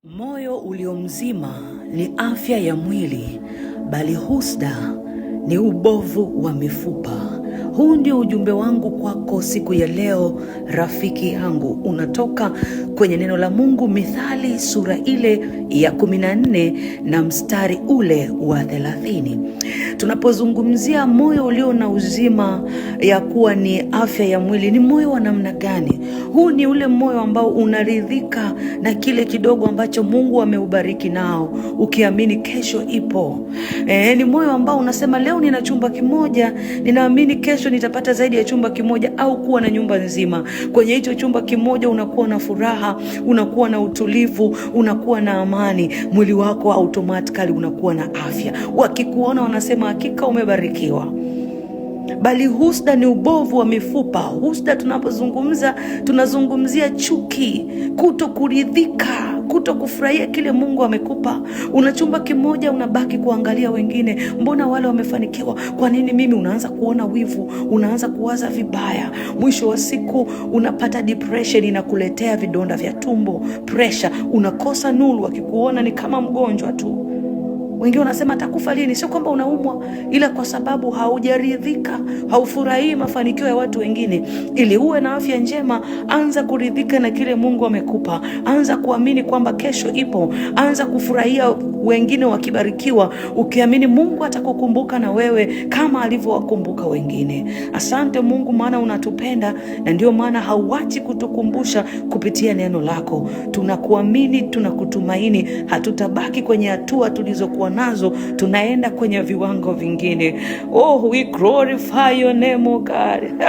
Moyo ulio mzima ni afya ya mwili, bali husda ni ubovu wa mifupa. Huu ndio ujumbe wangu kwako siku ya leo, rafiki yangu. Unatoka kwenye neno la Mungu, Mithali sura ile ya 14 na mstari ule wa 30. Tunapozungumzia moyo ulio na uzima, ya kuwa ni afya ya mwili, ni moyo wa namna gani? Huu ni ule moyo ambao unaridhika na kile kidogo ambacho Mungu ameubariki nao, ukiamini kesho ipo. Ni moyo ambao unasema leo nina chumba kimoja, ninaamini kesho nitapata zaidi ya chumba kimoja au kuwa na nyumba nzima. Kwenye hicho chumba kimoja unakuwa na furaha, unakuwa na utulivu, unakuwa na amani. Mwili wako automatically unakuwa na afya. Wakikuona wanasema hakika umebarikiwa. Bali husda ni ubovu wa mifupa. Husda tunapozungumza, tunazungumzia chuki, kutokuridhika, kutokufurahia kile Mungu amekupa. Una chumba kimoja, unabaki kuangalia wengine, mbona wale wamefanikiwa, kwa nini mimi? Unaanza kuona wivu, unaanza kuwaza vibaya. Mwisho wa siku unapata depression, inakuletea vidonda vya tumbo, pressure, unakosa nuru. Wakikuona ni kama mgonjwa tu. Wengine wanasema atakufa lini? Sio kwamba unaumwa, ila kwa sababu haujaridhika, haufurahii mafanikio ya watu wengine. Ili uwe na afya njema, anza kuridhika na kile Mungu amekupa. Anza kuamini kwamba kesho ipo. Anza kufurahia wengine wakibarikiwa, ukiamini Mungu atakukumbuka na wewe kama alivyowakumbuka wengine. Asante Mungu, maana unatupenda na ndio maana hauachi kutukumbusha kupitia neno lako. Tunakuamini, tunakutumaini, hatutabaki kwenye hatua tulizokuwa nazo, tunaenda kwenye viwango vingine. Oh, we glorify your name, oh God.